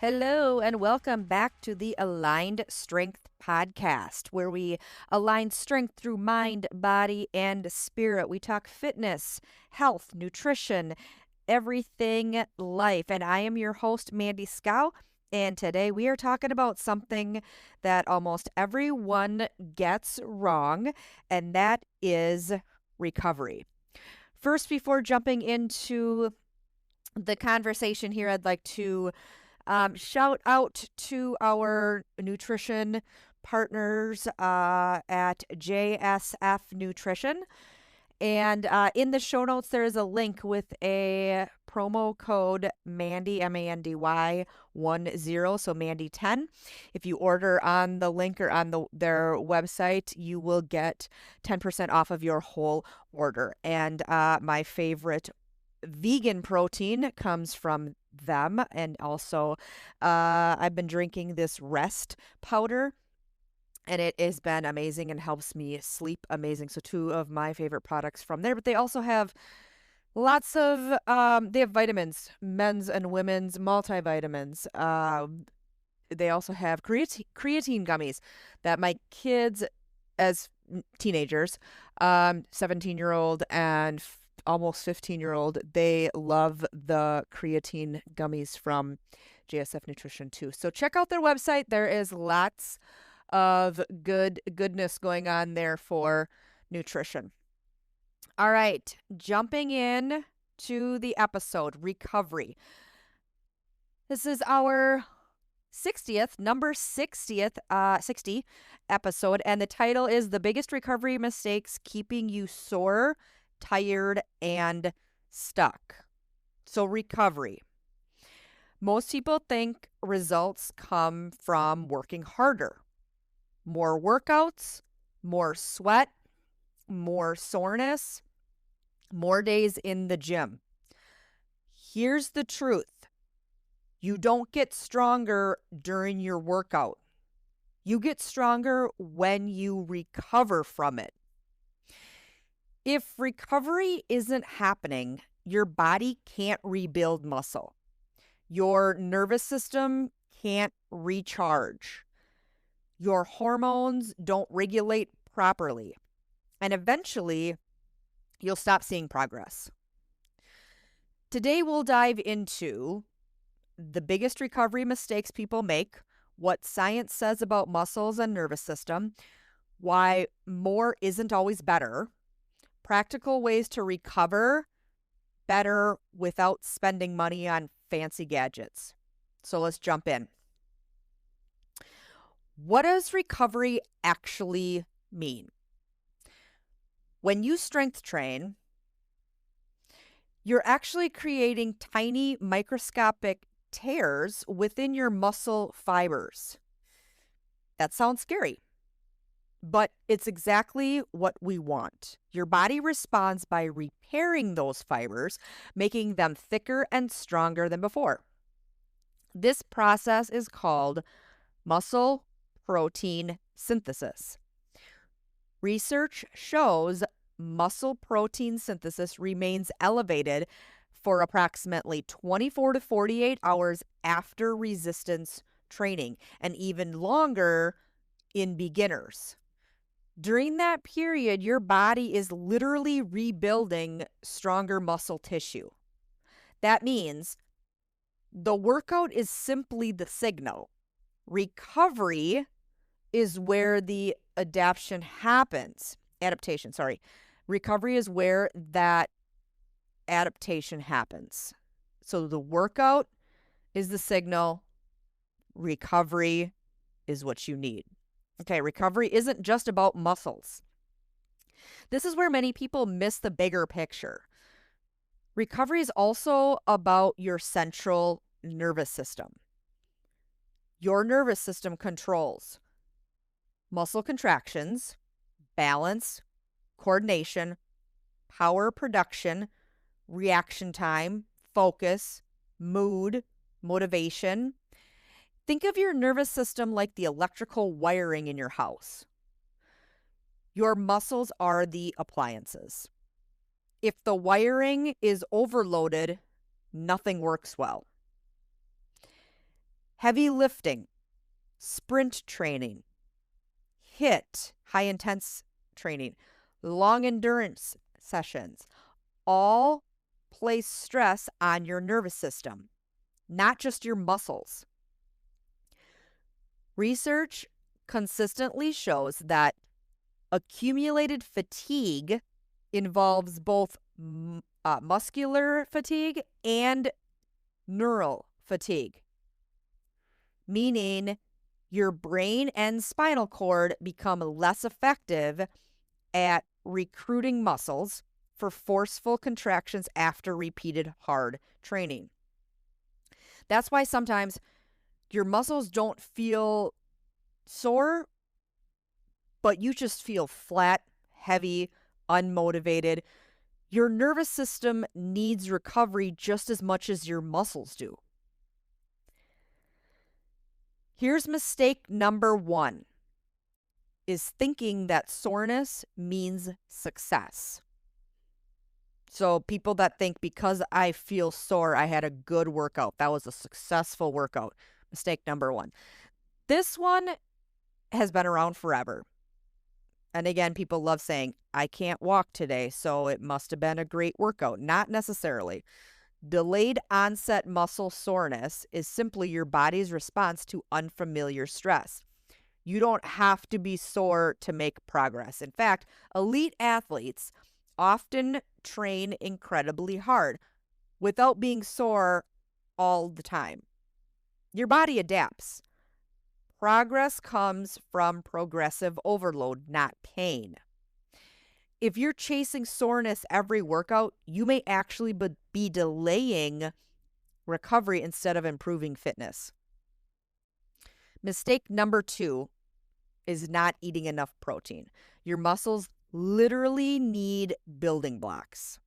Hello, and welcome back to the Aligned Strength Podcast, where we align strength through mind, body, and spirit. We talk fitness, health, nutrition, everything life. And I am your host, Mandy Scow. And today we are talking about something that almost everyone gets wrong, and that is recovery. First, before jumping into the conversation here, I'd like to shout out to our nutrition partners at JSF Nutrition. And in the show notes, there is a link with a promo code Mandy, MANDY 10, so Mandy 10. If you order on the link or on their website, you will get 10% off of your whole order. And my favorite vegan protein comes from them. And also, I've been drinking this rest powder, and it has been amazing and helps me sleep amazing. So, two of my favorite products from there. But they also have lots of, they have vitamins, men's and women's multivitamins. They also have creatine gummies that my kids, as teenagers, 17-year-old and almost 15-year-old, they love the creatine gummies from JSF Nutrition too. So check out their website. There is lots of goodness going on there for nutrition. All right, jumping in to the episode, recovery. This is our 60th, number 60th, 60 episode, and the title is The Biggest Recovery Mistakes Keeping You Sore, Tired, and Stuck. So, recovery. Most people think results come from working harder. More workouts, more sweat, more soreness, more days in the gym. Here's the truth. You don't get stronger during your workout. You get stronger when you recover from it. If recovery isn't happening, your body can't rebuild muscle. Your nervous system can't recharge. Your hormones don't regulate properly. And eventually, you'll stop seeing progress. Today, we'll dive into the biggest recovery mistakes people make, what science says about muscles and nervous system, why more isn't always better, practical ways to recover better without spending money on fancy gadgets. So let's jump in. What does recovery actually mean? When you strength train, you're actually creating tiny microscopic tears within your muscle fibers. That sounds scary, but it's exactly what we want. Your body responds by repairing those fibers, making them thicker and stronger than before. This process is called muscle protein synthesis. Research shows muscle protein synthesis remains elevated for approximately 24 to 48 hours after resistance training, and even longer in beginners. During that period, your body is literally rebuilding stronger muscle tissue. That means the workout is simply the signal. Recovery is where the adaptation, sorry. Recovery is where that adaptation happens. So the workout is the signal. Recovery is what you need. Okay, recovery isn't just about muscles. This is where many people miss the bigger picture. Recovery is also about your central nervous system. Your nervous system controls muscle contractions, balance, coordination, power production, reaction time, focus, mood, motivation. Think of your nervous system like the electrical wiring in your house. Your muscles are the appliances. If the wiring is overloaded, nothing works well. heavy lifting, sprint training, HIIT, high intense training, long endurance sessions, all place stress on your nervous system, not just your muscles. Research consistently shows that accumulated fatigue involves both muscular fatigue and neural fatigue, meaning your brain and spinal cord become less effective at recruiting muscles for forceful contractions after repeated hard training. That's why sometimes your muscles don't feel sore, but you just feel flat, heavy, unmotivated. Your nervous system needs recovery just as much as your muscles do. Here's mistake number 1, is thinking that soreness means success. So people that think because I feel sore, I had a good workout. That was a successful workout. Mistake number 1. This one has been around forever. And again, people love saying, I can't walk today, so it must have been a great workout. Not necessarily. Delayed onset muscle soreness is simply your body's response to unfamiliar stress. You don't have to be sore to make progress. In fact, elite athletes often train incredibly hard without being sore all the time. Your body adapts. Progress comes from progressive overload, not pain. If you're chasing soreness every workout, you may actually be delaying recovery instead of improving fitness. Mistake number 2 is not eating enough protein. Your muscles literally need building blocks.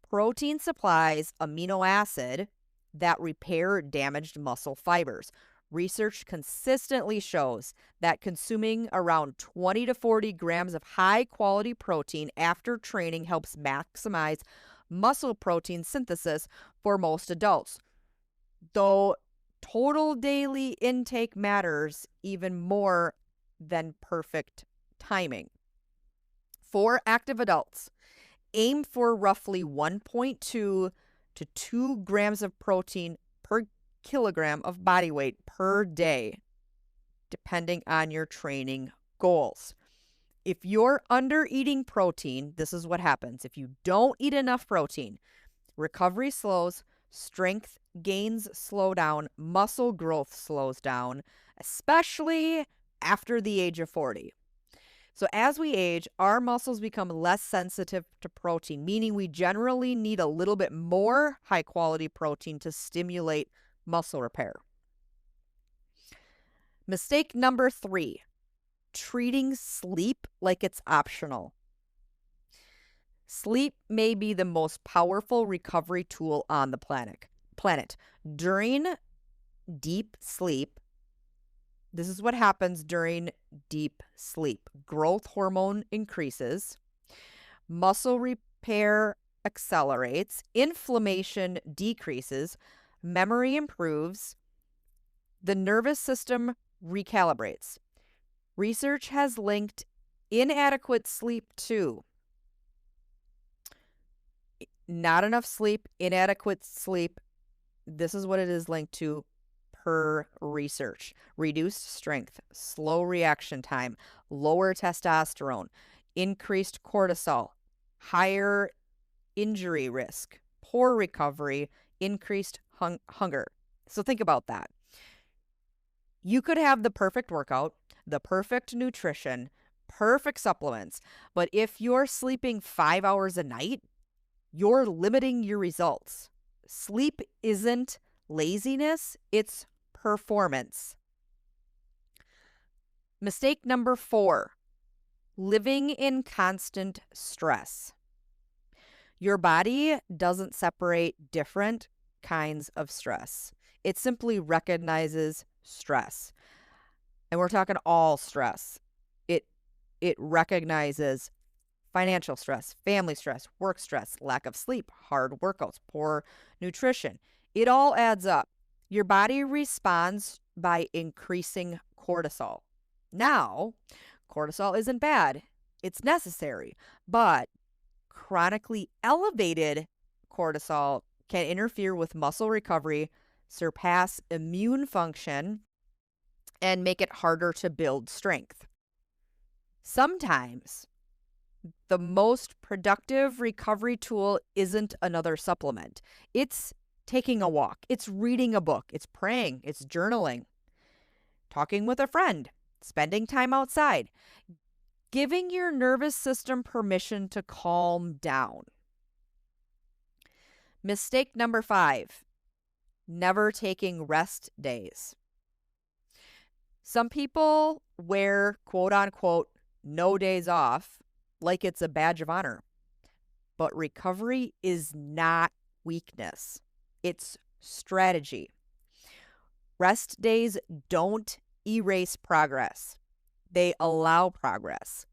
Protein supplies amino acid that repair damaged muscle fibers. Research consistently shows that consuming around 20 to 40 grams of high-quality protein after training helps maximize muscle protein synthesis for most adults, though total daily intake matters even more than perfect timing. For active adults, aim for roughly 1.2 to 2 grams of protein per kilogram of body weight per day, depending on your training goals. If you're under eating protein, this is what happens. If you don't eat enough protein, recovery slows, strength gains slow down, muscle growth slows down, especially after the age of 40. So as we age, our muscles become less sensitive to protein, meaning we generally need a little bit more high-quality protein to stimulate muscle repair. Mistake number 3, treating sleep like it's optional. Sleep may be the most powerful recovery tool on the planet. During deep sleep, this is what happens during deep sleep. Growth hormone increases, muscle repair accelerates, inflammation decreases, memory improves, the nervous system recalibrates. Research has linked inadequate sleep to not enough sleep, inadequate sleep. This is what it is linked to per research. Reduced strength, slow reaction time, lower testosterone, increased cortisol, higher injury risk, poor recovery, increased hunger. So think about that. You could have the perfect workout, the perfect nutrition, perfect supplements, but if you're sleeping 5 hours a night, you're limiting your results. Sleep isn't laziness, it's performance. Mistake number 4, living in constant stress. Your body doesn't separate different kinds of stress. It simply recognizes stress. And we're talking all stress. It recognizes financial stress, family stress, work stress, lack of sleep, hard workouts, poor nutrition. It all adds up. Your body responds by increasing cortisol. Now, cortisol isn't bad, it's necessary, but chronically elevated cortisol can interfere with muscle recovery, surpass immune function, and make it harder to build strength. Sometimes the most productive recovery tool isn't another supplement. It's taking a walk, it's reading a book, it's praying, it's journaling, talking with a friend, spending time outside, giving your nervous system permission to calm down. Mistake number 5, never taking rest days. Some people wear quote unquote no days off like it's a badge of honor. But recovery is not weakness, it's strategy. Rest days don't erase progress, they allow progress.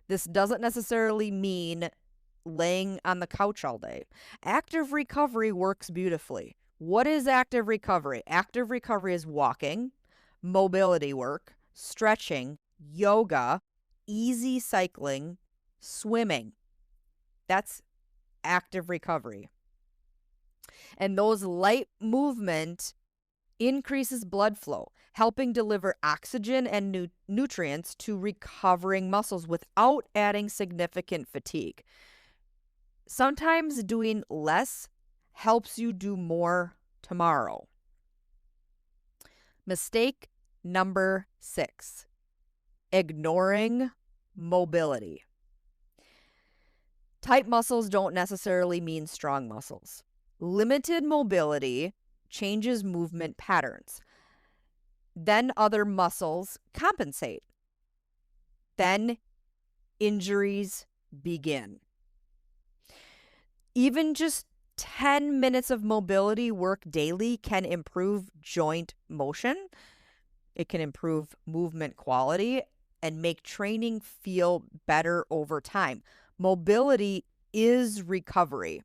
This doesn't necessarily mean laying on the couch all day. Active recovery works beautifully. What is active recovery? Active recovery is walking, mobility work, stretching, yoga, easy cycling, swimming. That's active recovery. And those light movement increases blood flow, helping deliver oxygen and nutrients to recovering muscles without adding significant fatigue. Sometimes doing less helps you do more tomorrow. Mistake number 6, ignoring mobility. Tight muscles don't necessarily mean strong muscles. Limited mobility changes movement patterns. Then other muscles compensate. Then injuries begin. Even just 10 minutes of mobility work daily can improve joint motion. It can improve movement quality and make training feel better over time. Mobility is recovery.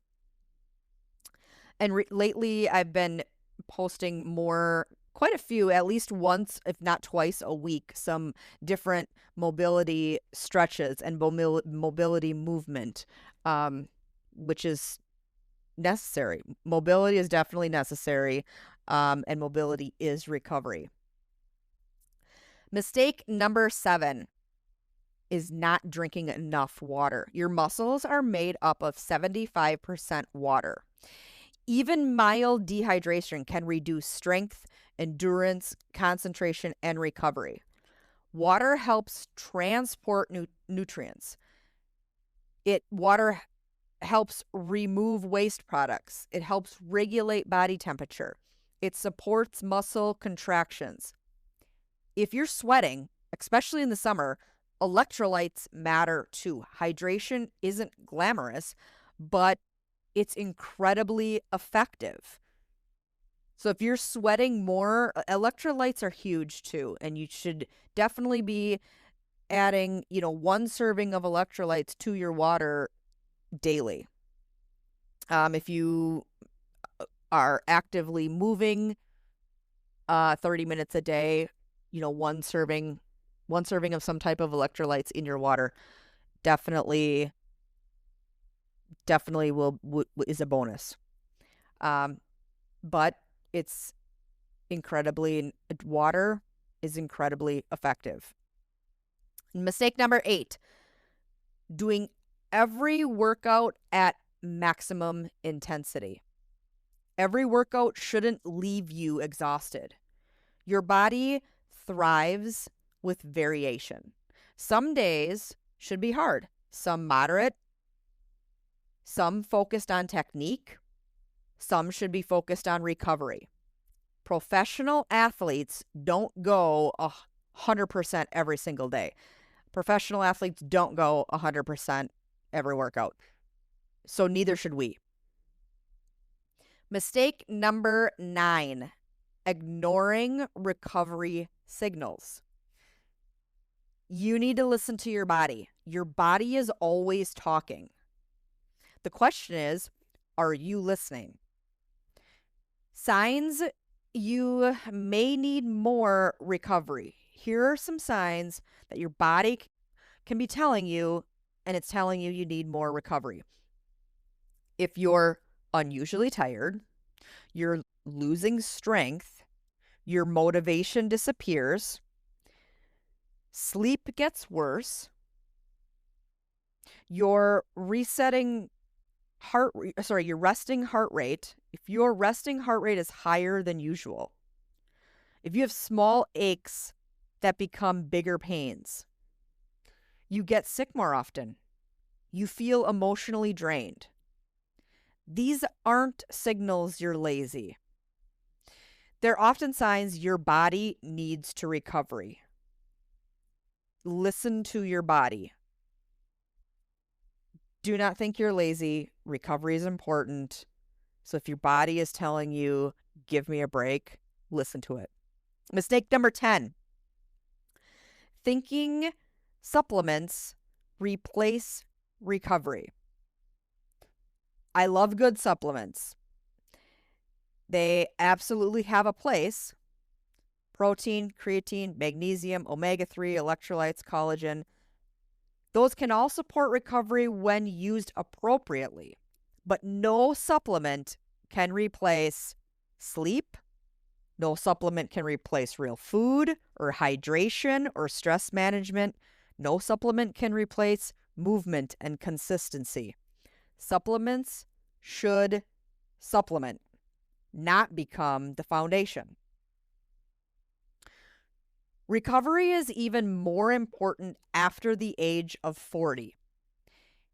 And lately, I've been posting quite a few, at least once, if not twice a week, some different mobility stretches and mobility movement, which is necessary. Mobility is definitely necessary, and mobility is recovery. Mistake number 7 is not drinking enough water. Your muscles are made up of 75% water. Even mild dehydration can reduce strength, endurance, concentration, and recovery. Water helps transport nutrients. Water helps remove waste products. It helps regulate body temperature. It supports muscle contractions. If you're sweating, especially in the summer, electrolytes matter too. Hydration isn't glamorous, but it's incredibly effective. So if you're sweating more, electrolytes are huge too, and you should definitely be adding, 1 serving of electrolytes to your water daily. If you are actively moving 30 minutes a day, 1 serving of some type of electrolytes in your water definitely is a bonus. But water is incredibly effective. Mistake number 8, doing every workout at maximum intensity. Every workout shouldn't leave you exhausted. Your body thrives with variation. Some days should be hard, some moderate, some focused on technique, some should be focused on recovery. Professional athletes don't go 100% every single day. Professional athletes don't go 100% every workout. So neither should we. Mistake number 9, ignoring recovery signals. You need to listen to your body. Your body is always talking. The question is, are you listening? Signs you may need more recovery. Here are some signs that your body can be telling you, and it's telling you need more recovery. If you're unusually tired, you're losing strength, your motivation disappears, sleep gets worse, your your resting heart rate, if your resting heart rate is higher than usual, if you have small aches that become bigger pains, you get sick more often, you feel emotionally drained. These aren't signals you're lazy. They're often signs your body needs to recovery. Listen to your body. Do not think you're lazy. Recovery is important. So if your body is telling you, give me a break, listen to it. Mistake number 10, thinking supplements replace recovery. I love good supplements. They absolutely have a place. Protein, creatine, magnesium, omega-3, electrolytes, collagen. Those can all support recovery when used appropriately, but no supplement can replace sleep. No supplement can replace real food or hydration or stress management. No supplement can replace movement and consistency. Supplements should supplement, not become the foundation. Recovery is even more important after the age of 40.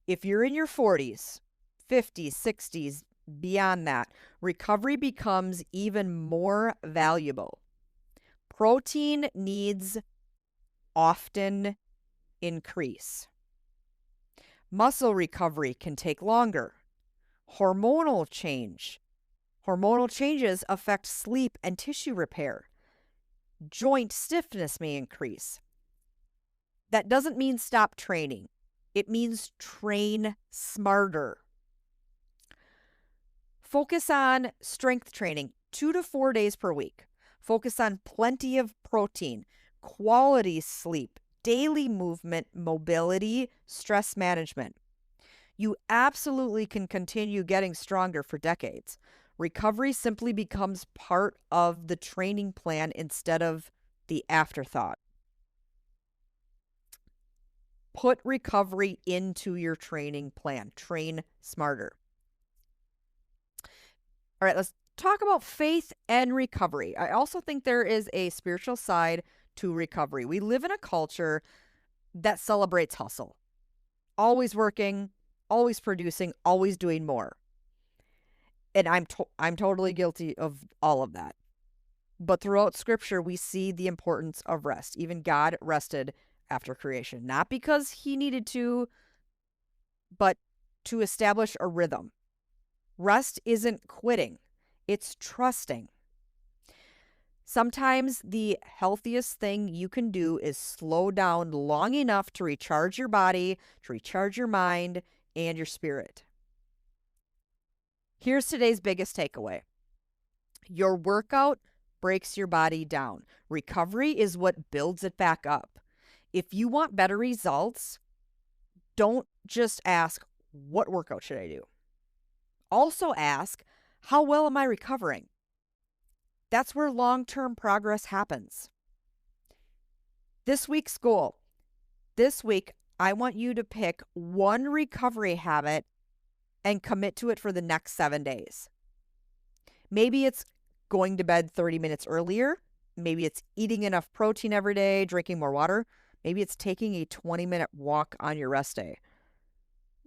If you're in your 40s, 50s, 60s, beyond that, recovery becomes even more valuable. Protein needs often increase. Muscle recovery can take longer. Hormonal changes affect sleep and tissue repair. Joint stiffness may increase. That doesn't mean stop training. It means train smarter. Focus on strength training 2 to 4 days per week. Focus on plenty of protein, quality sleep, daily movement, mobility, stress management. You absolutely can continue getting stronger for decades. Recovery simply becomes part of the training plan instead of the afterthought. Put recovery into your training plan. Train smarter. All right, let's talk about faith and recovery. I also think there is a spiritual side to recovery. We live in a culture that celebrates hustle. Always working, always producing, always doing more. And I'm totally guilty of all of that. But throughout scripture, we see the importance of rest. Even God rested after creation, not because he needed to, but to establish a rhythm. Rest isn't quitting, it's trusting. Sometimes the healthiest thing you can do is slow down long enough to recharge your body, to recharge your mind, and your spirit. Here's today's biggest takeaway. Your workout breaks your body down. Recovery is what builds it back up. If you want better results, don't just ask, what workout should I do? Also ask, how well am I recovering? That's where long-term progress happens. This week's goal. This week, I want you to pick one recovery habit and commit to it for the next 7 days. Maybe it's going to bed 30 minutes earlier. Maybe it's eating enough protein every day, drinking more water. Maybe it's taking a 20-minute walk on your rest day.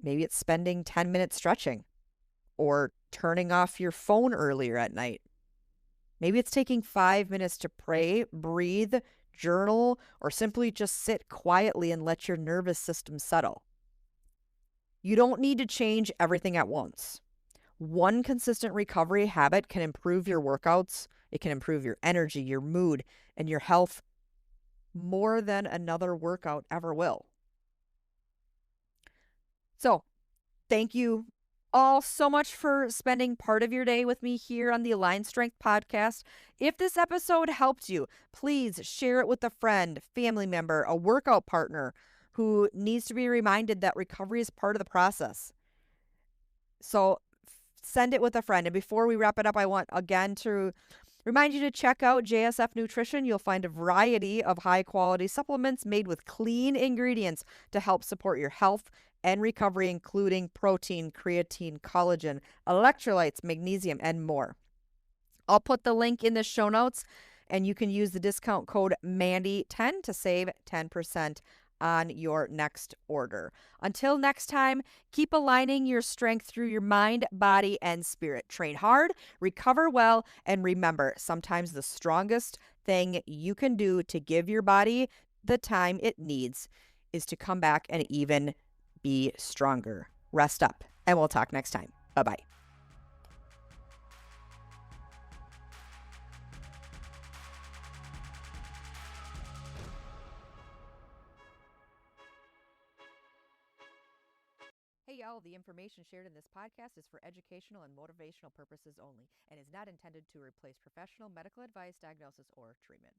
Maybe it's spending 10 minutes stretching or turning off your phone earlier at night. Maybe it's taking 5 minutes to pray, breathe, journal, or simply just sit quietly and let your nervous system settle. You don't need to change everything at once. One consistent recovery habit can improve your workouts. It can improve your energy, your mood, and your health more than another workout ever will. So, thank you all so much for spending part of your day with me here on the Align Strength podcast. If this episode helped you, please share it with a friend, family member, a workout partner who needs to be reminded that recovery is part of the process. So send it with a friend. And before we wrap it up, I want again to remind you to check out JSF Nutrition. You'll find a variety of high quality supplements made with clean ingredients to help support your health and recovery, including protein, creatine, collagen, electrolytes, magnesium, and more. I'll put the link in the show notes, and you can use the discount code Mandy10 to save 10% on your next order. Until next time, keep aligning your strength through your mind, body, and spirit. Train hard, recover well, and remember, sometimes the strongest thing you can do to give your body the time it needs is to come back and even be stronger. Rest up, and we'll talk next time. Bye-bye. Hey, y'all, the information shared in this podcast is for educational and motivational purposes only and is not intended to replace professional medical advice, diagnosis, or treatment.